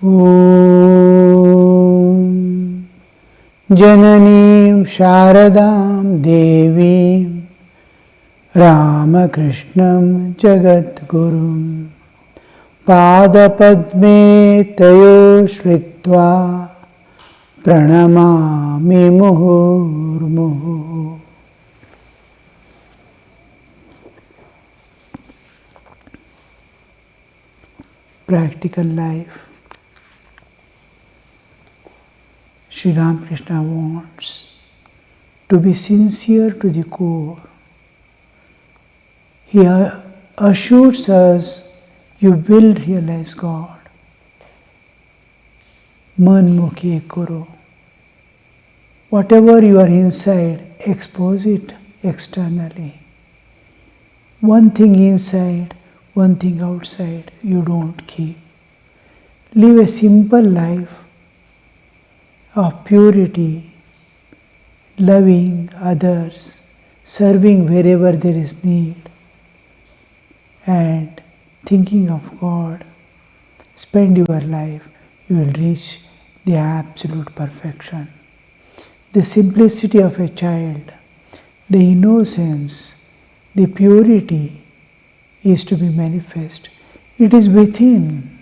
Om Jananim Sharadam Devim Ramakrishnam Jagadgurum Padapadme Tayo Shritva Pranamami Muhurmuhu. Practical life. Sri Ramakrishna wants to be sincere to the core. He assures us you will realize God. Man mukhe karo. Whatever you are inside, expose it externally. One thing inside, one thing outside, you don't keep. Live a simple life of purity, loving others, serving wherever there is need, and thinking of God. Spend your life, you will reach the absolute perfection. The simplicity of a child, the innocence, the purity is to be manifest. It is within.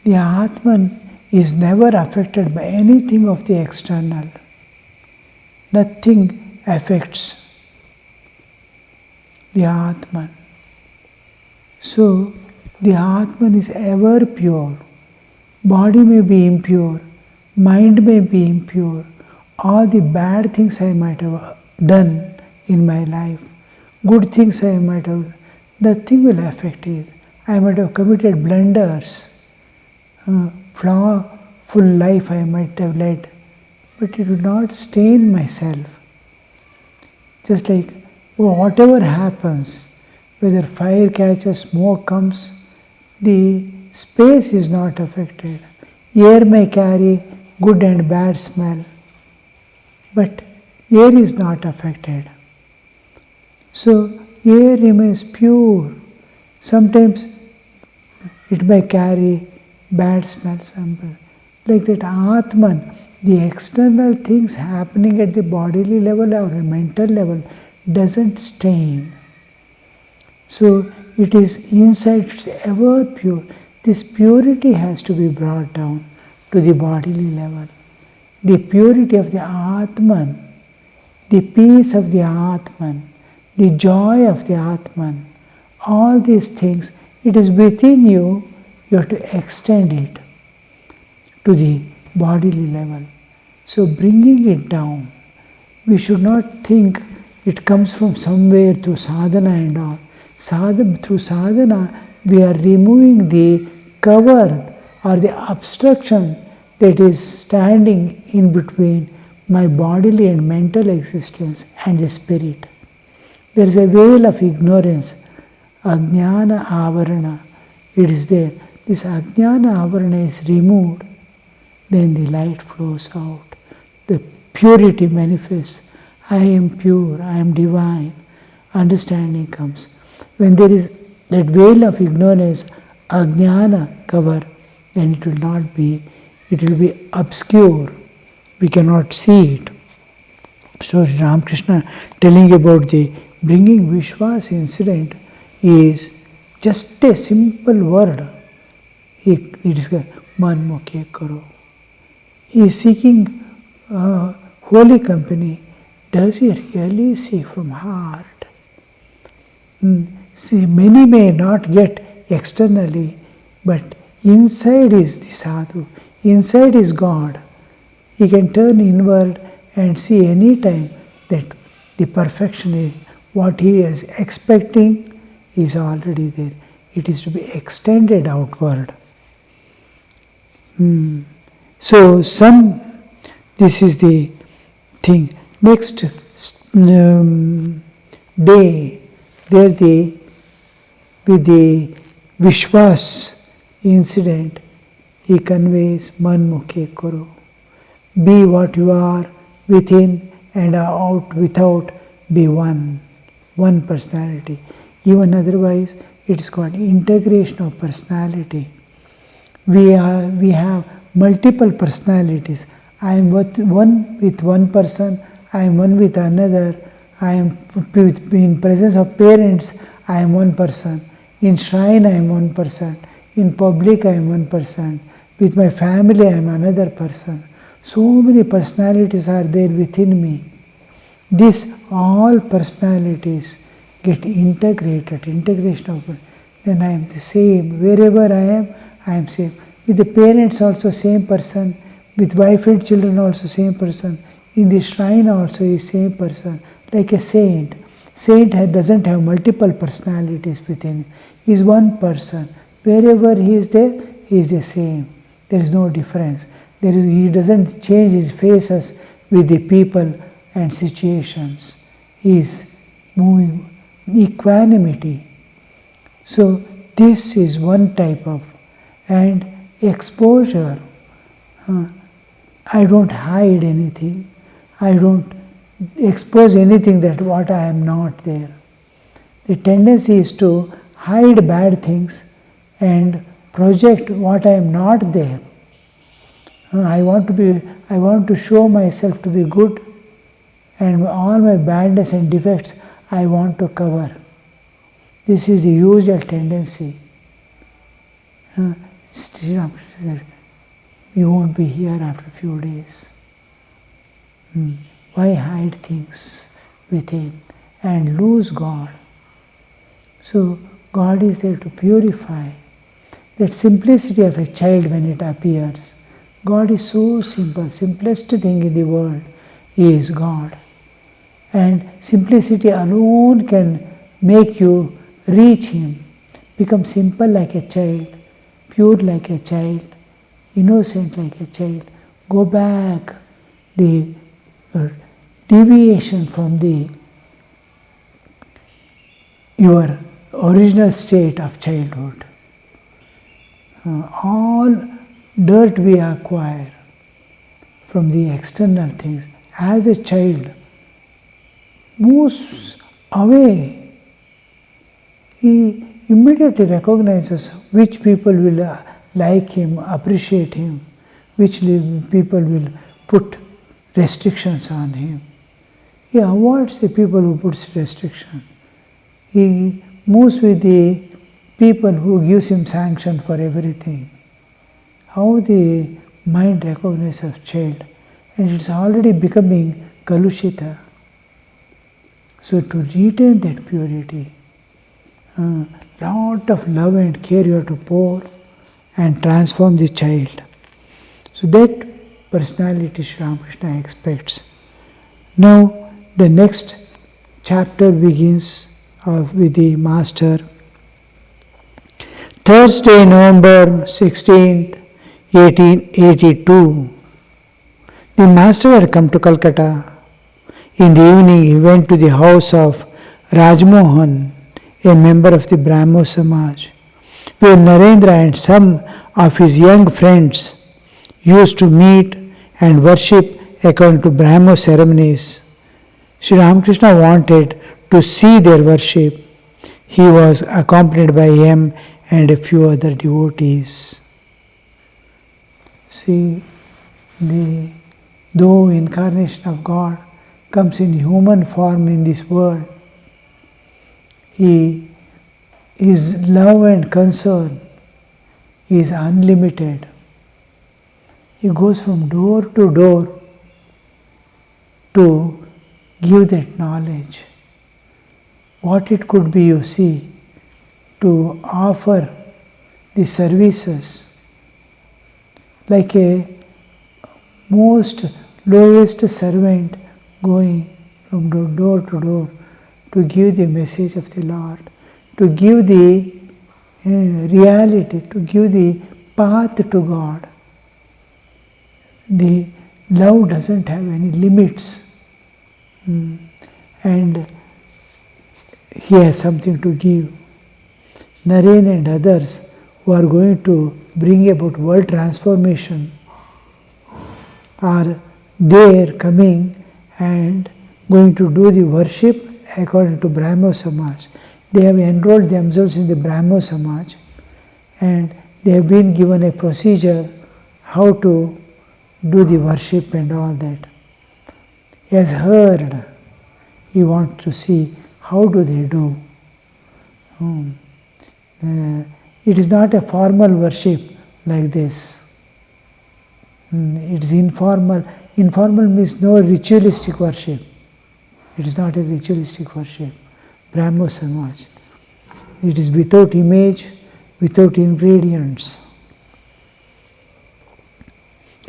The Atman is never affected by anything of the external. Nothing affects the Atman. So, the Atman is ever pure. Body may be impure, mind may be impure. All the bad things I might have done in my life, good things I might have, nothing will affect it. I might have committed blunders, flawful life I might have led, but it will not stain myself. Just like whatever happens, whether fire catches, smoke comes, the space is not affected. Air may carry good and bad smell, but air is not affected. So air remains pure. Sometimes it may carry bad smell, like that Atman, the external things happening at the bodily level or mental level doesn't stain. So it is inside, it's ever pure. This purity has to be brought down to the bodily level. The purity of the Atman, the peace of the Atman, the joy of the Atman, all these things, it is within you, you have to extend it to the bodily level. So bringing it down, we should not think it comes from somewhere through sadhana and all. Through sadhana, we are removing the cover or the obstruction that is standing in between my bodily and mental existence and the spirit. There is a veil of ignorance, ajnana avarana, it is there. This ajnana avarana is removed, then the light flows out. The purity manifests. I am pure, I am divine. Understanding comes. When there is that veil of ignorance, ajnana cover, then it will not be, it will be obscure. We cannot see it. So Ramakrishna telling about the bringing Vishwas incident is just a simple word. It is man mukhe karo. He is seeking holy company. Does he really seek from heart? See, many may not get externally, but inside is the sadhu, inside is God. He can turn inward and see any time that the perfection is what he is expecting is already there. It is to be extended outward. So this is the thing. Next day, there with the Vishwas incident, he conveys man mukhe karo. Be what you are within and out without, be one personality. Even otherwise, it is called integration of personality. We have multiple personalities. I am one with one person, I am one with another, I am in presence of parents, I am one person. In shrine I am one person. In public I am one person. With my family I am another person. So many personalities are there within me. These all personalities get integrated, integration of it. Then I am the same. Wherever I am same. With the parents also same person. With wife and children also same person. In the shrine also is same person. Like a saint. Saint doesn't have multiple personalities within. He is one person. Wherever he is there, he is the same. There is no difference. He doesn't change his faces with the people and situations. He is moving equanimity. So this is one type of, and exposure. I don't hide anything. I don't expose anything that what I am not there. The tendency is to hide bad things and project what I am not there. I want to show myself to be good, and all my badness and defects I want to cover. This is the usual tendency. Sri Ramakrishna said, you won't be here after a few days. Why hide things within and lose God? So God is there to purify. That simplicity of a child when it appears. God is so simple, simplest thing in the world is God. And simplicity alone can make you reach Him, become simple like a child, pure like a child, innocent like a child. Go back the deviation from your original state of childhood. All dirt we acquire from the external things as a child moves away. He immediately recognizes which people will like him, appreciate him, which people will put restrictions on him. He avoids the people who puts restriction. He moves with the people who gives him sanction for everything. How the mind recognizes a child, and it's already becoming kalushita. So to retain that purity, lot of love and care you have to pour and transform the child. So that personality Sri Ramakrishna expects. Now the next chapter begins with the Master. Thursday, November 16th, 1882. The Master had come to Calcutta. In the evening he went to the house of Rajmohan, a member of the Brahmo Samaj, where Narendra and some of his young friends used to meet and worship according to Brahmo ceremonies. Sri Ramakrishna wanted to see their worship. He was accompanied by him and a few other devotees. See, though incarnation of God comes in human form in this world, His love and concern is unlimited. He goes from door to door to give that knowledge. What it could be, you see, to offer the services like a most lowest servant going from door to door to give the message of the Lord, to give the reality, to give the path to God. The love doesn't have any limits, and he has something to give. Naren and others who are going to bring about world transformation are there coming and going to do the worship according to Brahmo Samaj. They have enrolled themselves in the Brahmo Samaj and they have been given a procedure how to do the worship and all that. He has heard, he wants to see how do they do. It is not a formal worship like this. It is informal. Informal means no ritualistic worship. It is not a ritualistic worship. Brahmo Samaj. It is without image, without ingredients.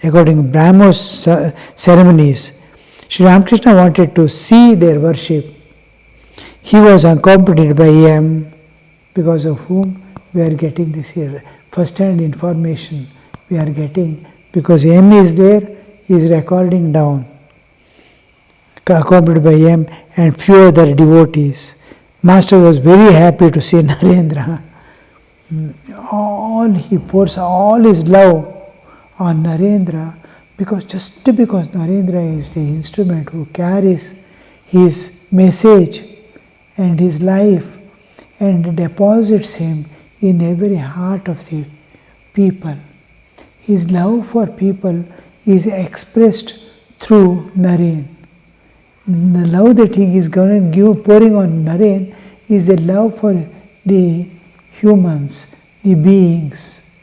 According to Brahmo's ceremonies, Sri Ramakrishna wanted to see their worship. He was accompanied by M, because of whom we are getting this here. First-hand information we are getting, because M is there, he is recording down. Accompanied by M and few other devotees. Master was very happy to see Narendra. He pours all his love on Narendra, because Narendra is the instrument who carries his message and his life and deposits him in every heart of the people. His love for people is expressed through Naren. The love that he is going to give, pouring on Naren, is the love for the humans, the beings.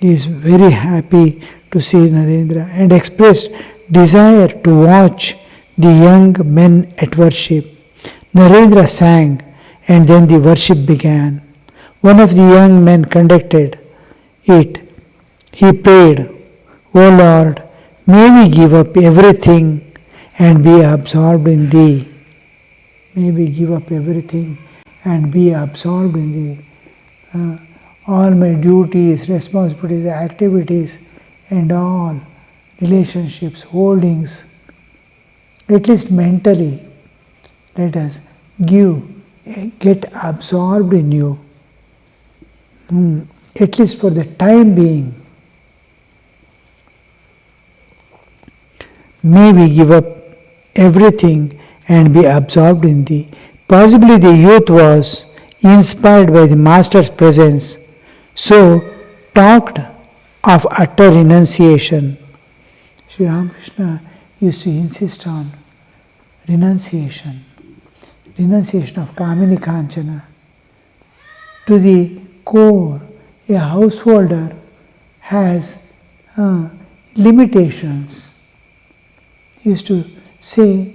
He is very happy to see Narendra and expressed desire to watch the young men at worship. Narendra sang and then the worship began. One of the young men conducted it. He prayed, "O Lord, may we give up everything and be absorbed in Thee." May we give up everything and be absorbed in Thee. All my duties, responsibilities, activities, and all relationships, holdings, at least mentally, let us get absorbed in You. At least for the time being. May we give up everything and be absorbed in Thee. Possibly the youth was inspired by the Master's presence, so talked of utter renunciation. Sri Ramakrishna used to insist on renunciation of Kamini Kanchana. To the core, a householder has limitations. He used to say,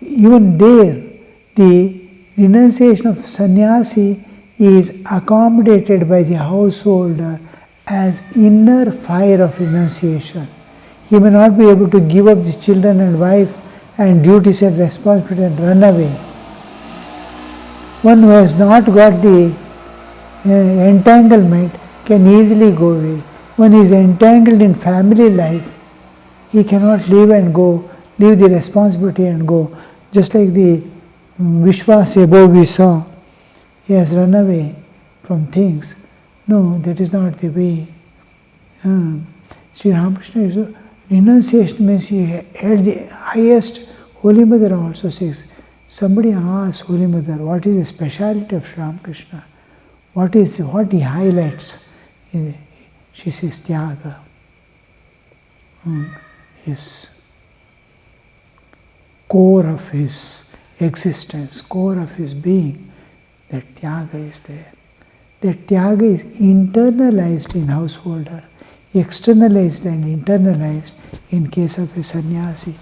even there, the renunciation of sannyasi is accommodated by the householder as inner fire of renunciation. He may not be able to give up the children and wife and duties and responsibility and run away. One who has not got the entanglement can easily go away. One is entangled in family life, he cannot leave the responsibility and go. Just like the Vishwas above we saw, he has run away from things. No, that is not the way. Sri Ramakrishna, renunciation means he held the highest. Holy Mother also says, somebody asked Holy Mother, what is the speciality of Sri Ramakrishna? What he highlights? She says, Tyaga. His core of his existence, core of his being, that Tyaga is there. That Tyaga is internalized in householder, externalized and internalized in case of a sannyasi.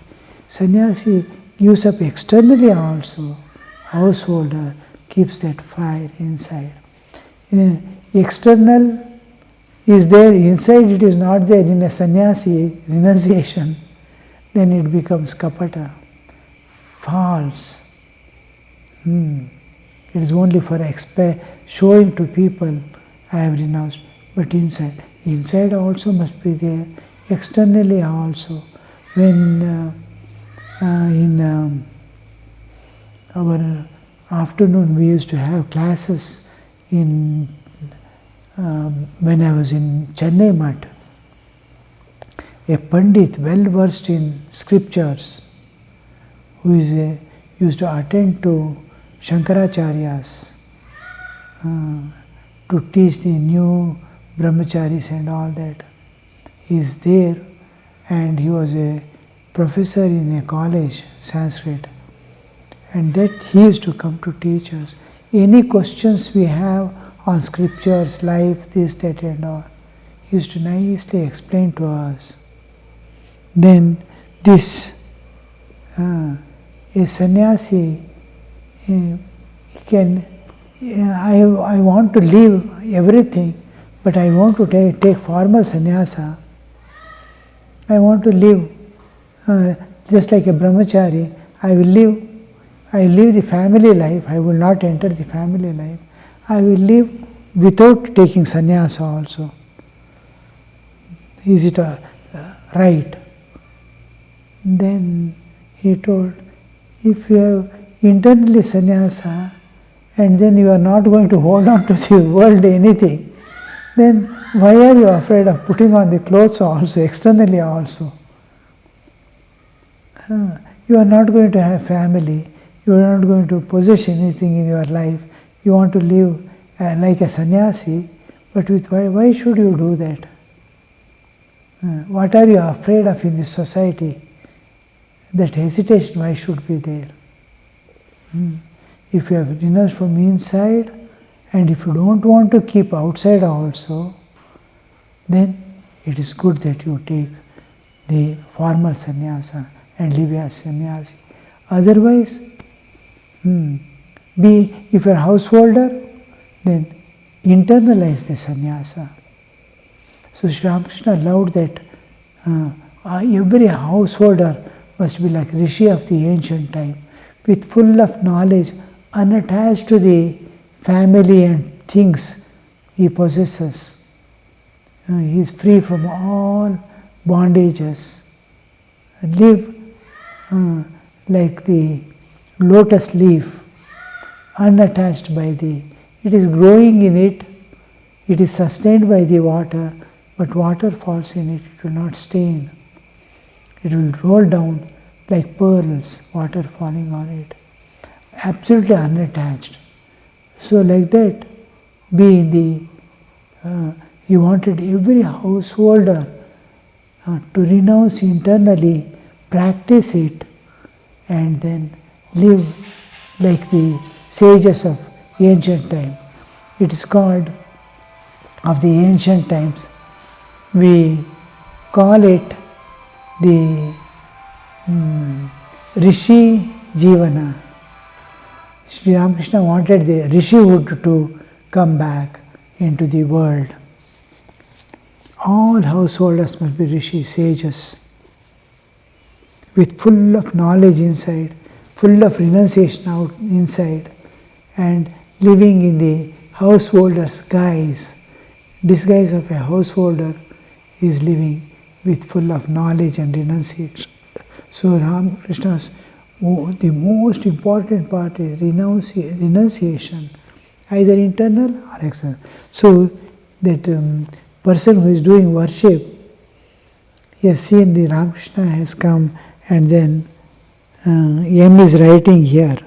Sannyasi gives up externally also, householder keeps that fire inside. External is there, inside it is not there. In a sannyasi renunciation, then it becomes kapata, false. It is only for showing to people, I have renounced. But inside also must be there, externally also. When in our afternoon we used to have classes in when I was in Chennai Mutt, a Pandit well versed in scriptures, who used to attend to Shankaracharya's to teach the new brahmacharis and all that. He is there, and he was a professor in a college, Sanskrit, and that he used to come to teach us. Any questions we have on scriptures, life, this, that and all, he used to nicely explain to us. Then this, a sannyasi, I want to leave everything, but I want to take formal sannyasa. I want to live just like a brahmachari. I live the family life. I will not enter the family life. I will live without taking sannyasa also. Is it right? Then he told, if you have internally sannyasa and then you are not going to hold on to the world anything, then why are you afraid of putting on the clothes also, externally also? You are not going to have family, you are not going to possess anything in your life, you want to live like a sannyasi, but why should you do that? What are you afraid of in this society? That hesitation, why should be there? If you have renounced from inside, and if you don't want to keep outside also, then it is good that you take the formal sannyasa and live as sannyasi. Otherwise, if you are a householder, then internalize the sannyasa. So Sri Ramakrishna allowed that every householder must be like Rishi of the ancient time, with full of knowledge, unattached to the family and things he possesses. He is free from all bondages. Live like the lotus leaf, unattached by the... It is growing in it, it is sustained by the water, but water falls in it, it will not stain. It will roll down like pearls, water falling on it. Absolutely unattached. So like that, be in the... he wanted every householder to renounce internally, practice it, and then live like the sages of ancient time. It is called, of the ancient times, we call it the Rishi Jivana. Sri Ramakrishna wanted the Rishihood to come back into the world. All householders must be Rishi, sages, with full of knowledge inside, full of renunciation out inside, and living in the householder's disguise of a householder is living with full of knowledge and renunciation. So Ramakrishna's, the most important part is renunciation, either internal or external. So that person who is doing worship, he has seen the Ramakrishna has come, and then M is writing here.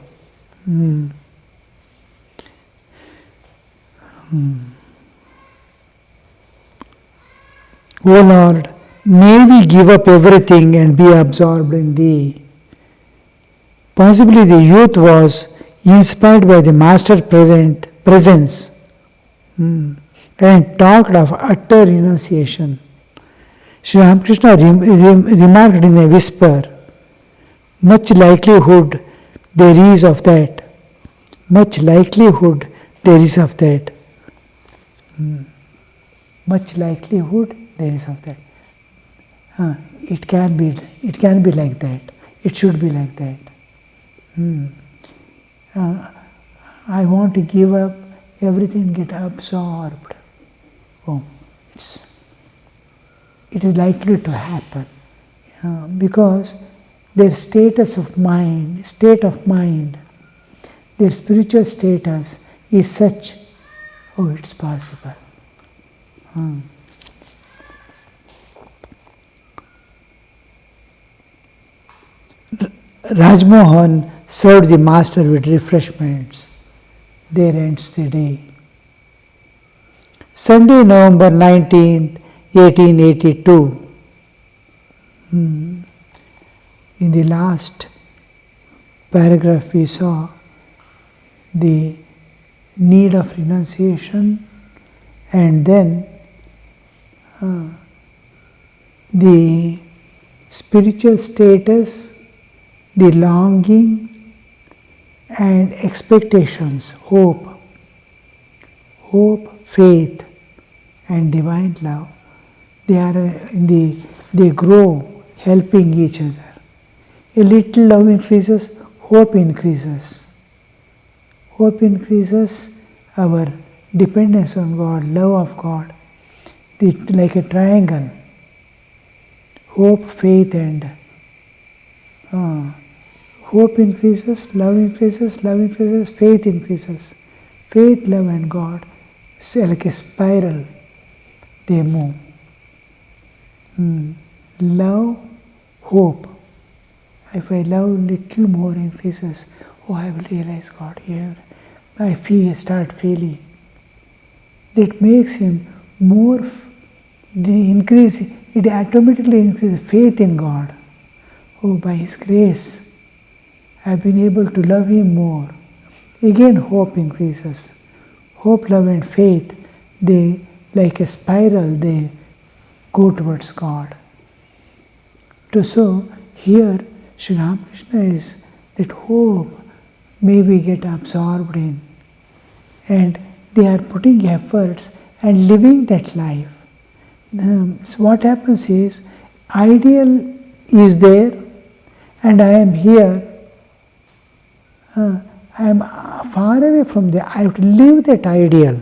O Lord, may we give up everything and be absorbed in Thee. Possibly the youth was inspired by the Master presence and talked of utter renunciation. Sri Ramakrishna remarked in a whisper, much likelihood there is of that. Much likelihood there is of that. Much likelihood there is of that. It can be like that. It should be like that. I want to give up everything, get absorbed. Oh, it is likely to happen because their state of mind, their spiritual status is such. Oh, it's possible. Rajmohan served the master with refreshments. There ends the day. Sunday, November 19th, 1882. In the last paragraph we saw the need of renunciation, and then the spiritual status, the longing and expectations, hope, faith and divine love. They grow helping each other. A little love increases, hope increases. Hope increases our dependence on God, love of God. Like a triangle. Hope, faith and hope increases, love increases, faith increases. Faith, love and God. So like a spiral, they move. Love, hope. If I love, little more increases. Oh, I will realize God here. I start feeling. That makes him more, it automatically increases faith in God. Oh, by His grace, I have been able to love Him more. Again, hope increases. Hope, love and faith, they, like a spiral, they go towards God. So, here, Sri Ramakrishna is that hope may we get absorbed in. And they are putting efforts and living that life. So what happens is, ideal is there and I am here. I am far away from there. I have to live that ideal.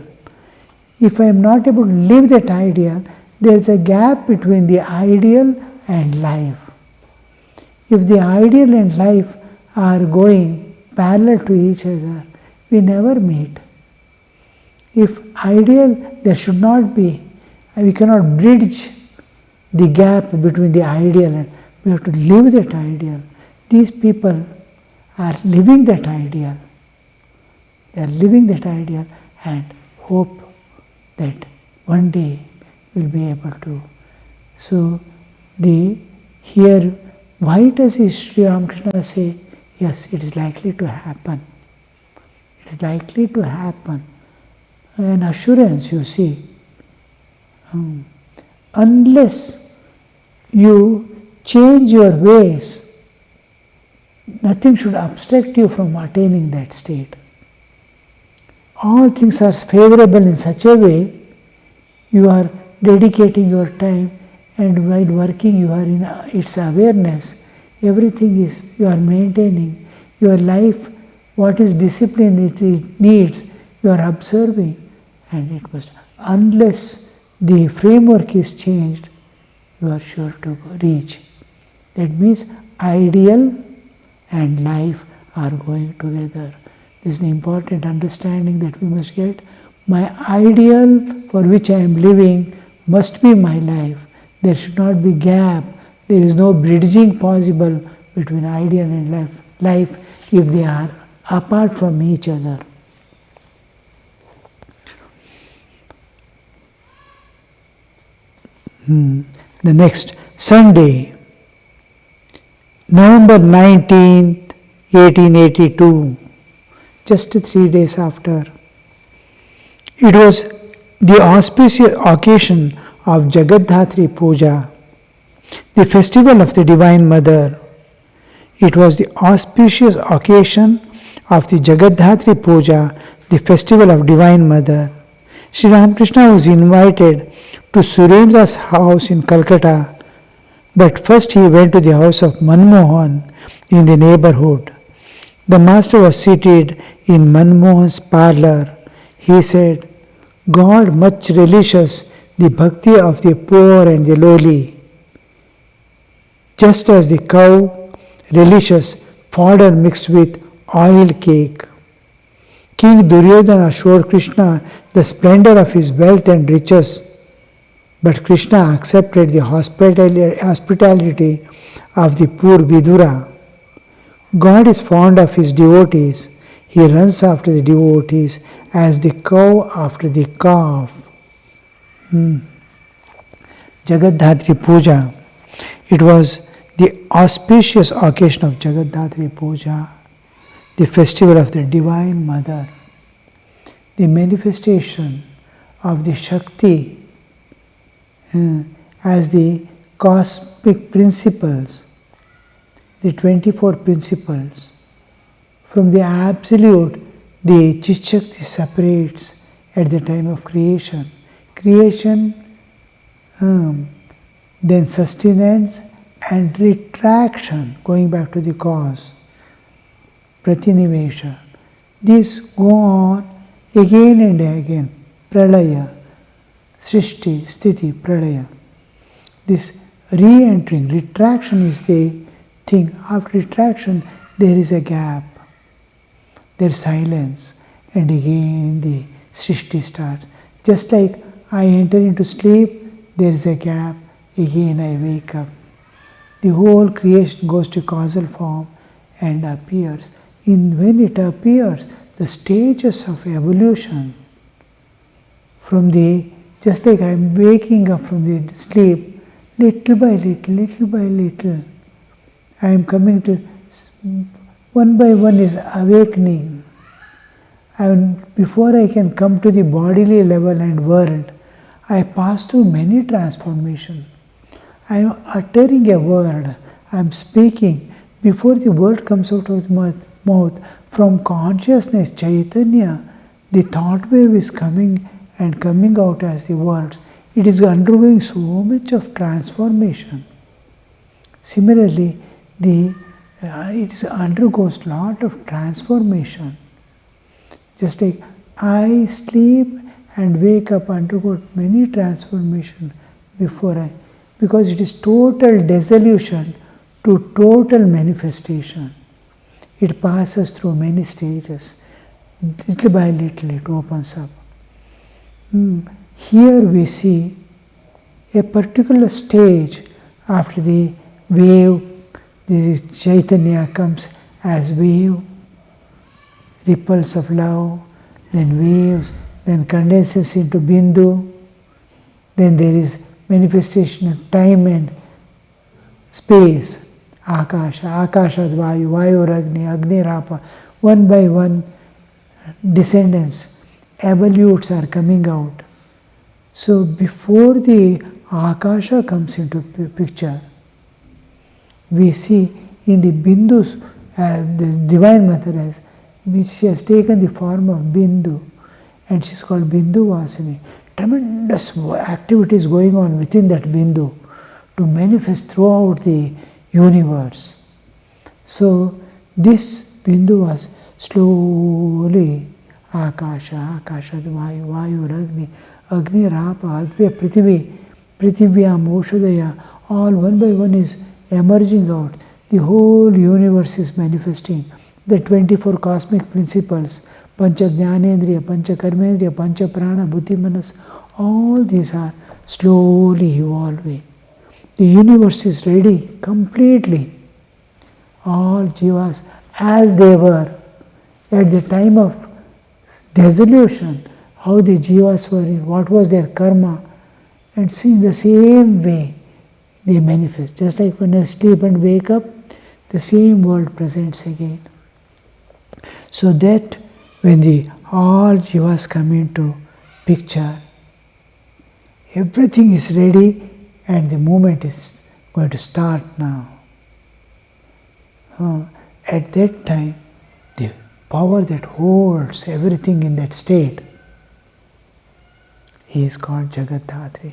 If I am not able to live that ideal, there is a gap between the ideal and life. If the ideal and life are going parallel to each other, we never meet. If ideal, there should not be, we cannot bridge the gap between the ideal and we have to live that ideal. These people are living that ideal. They are living that ideal and hope that one day we'll be able to. So, here, why does Sri Ramakrishna say, yes, it is likely to happen. It is likely to happen. An assurance, you see. Unless you change your ways, nothing should obstruct you from attaining that state. All things are favorable in such a way, you are dedicating your time, and while working you are in its awareness. Everything is, you are maintaining your life, what is discipline it needs, you are observing, and it must, unless the framework is changed, you are sure to reach. That means ideal and life are going together. This is an important understanding that we must get. My ideal for which I am living must be my life. There should not be gap. There is no bridging possible between ideal and life if they are apart from each other. The next, Sunday, November 19th, 1882, just 3 days after. It was the auspicious occasion of Jagadhatri Puja, the festival of the Divine Mother. It was the auspicious occasion of the Jagadhatri Puja, the festival of Divine Mother. Sri Ramakrishna was invited to Surendra's house in Calcutta, but first he went to the house of Manmohan in the neighborhood. The master was seated in Manmohan's parlor. He said, God much relishes the bhakti of the poor and the lowly, just as the cow relishes fodder mixed with oil cake. King Duryodhana showed Krishna the splendor of his wealth and riches, but Krishna accepted the hospitality of the poor Vidura. God is fond of his devotees. He runs after the devotees as the cow after the calf. Jagaddatri Puja. It was the auspicious occasion of Jagaddatri Puja, the festival of the Divine Mother, the manifestation of the Shakti as the cosmic principles, the 24 principles. From the Absolute, the Chit Shakti separates at the time of creation. Creation, then sustenance and retraction, going back to the cause, pratinivesha. These go on again and again, pralaya, srishti, sthiti, pralaya. This re-entering, retraction is the thing. After retraction, there is a gap, there is silence, and again the srishti starts. Just like I enter into sleep, there is a gap, again I wake up. The whole creation goes to causal form and appears. When it appears, the stages of evolution from just like I am waking up from the sleep, little by little, I am coming to, one by one is awakening. And before I can come to the bodily level and world, I pass through many transformations. I am uttering a word, I am speaking. Before the word comes out of my mouth, from consciousness, Chaitanya, the thought wave is coming and coming out as the words. It is undergoing so much of transformation. Similarly, it undergoes lot of transformation. Just like I sleep and wake up, undergo many transformation because it is total dissolution to total manifestation. It passes through many stages. Little by little it opens up. Here we see a particular stage after the wave, the Chaitanya comes as wave, ripples of love, then waves, then condenses into Bindu, then there is manifestation of time and space, Akasha, Akashad Vayu, Vayu Agni, Agni Rapa, one by one descendants, evolutes are coming out. So before the Akasha comes into picture, we see in the Bindus, the Divine Mother she has taken the form of Bindu, and she is called Bindu Vasini. Tremendous activities going on within that Bindu to manifest throughout the universe. So this Bindu was slowly Akasha, Akasha, Vayu, Vayu, Agni, Agni, Rapa, Advya, Prithivya, Moshadaya, all one by one is emerging out. The whole universe is manifesting. The 24 cosmic principles, Pancha Jnanendriya, Pancha Karmendriya, Pancha Prana, Buddhi, Manas, all these are slowly evolving. The universe is ready completely. All jivas as they were at the time of dissolution, how the jivas were, what was their karma, and see the same way they manifest. Just like when I sleep and wake up, the same world presents again. So that when all jivas come into picture, everything is ready and the movement is going to start now. At that time, the power that holds everything in that state is called Jagaddatri.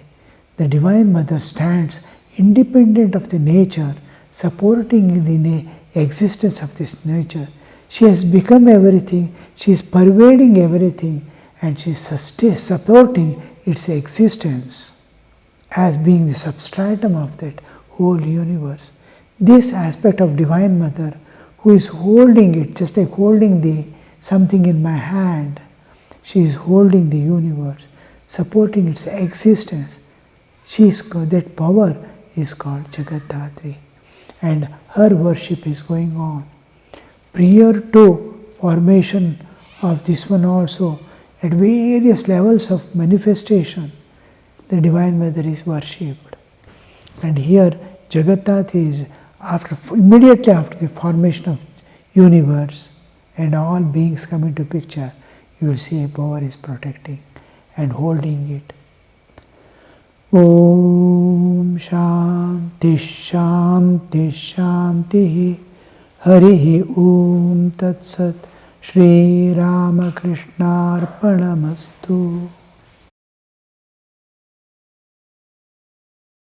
The Divine Mother stands independent of the nature, supporting the existence of this nature. She has become everything, she is pervading everything, and she is supporting its existence as being the substratum of that whole universe. This aspect of Divine Mother, who is holding it, just like holding something in my hand, she is holding the universe, supporting its existence. That power is called Jagaddatri, and her worship is going on. Prior to formation of this one also, at various levels of manifestation, the Divine Mother is worshipped. And here Jagannath is immediately after the formation of universe and all beings come into picture, you will see a power is protecting and holding it. Om Shanti Shanti Shanti Harihi Om Tat Sat Shri Ramakrishna Arpanamastu.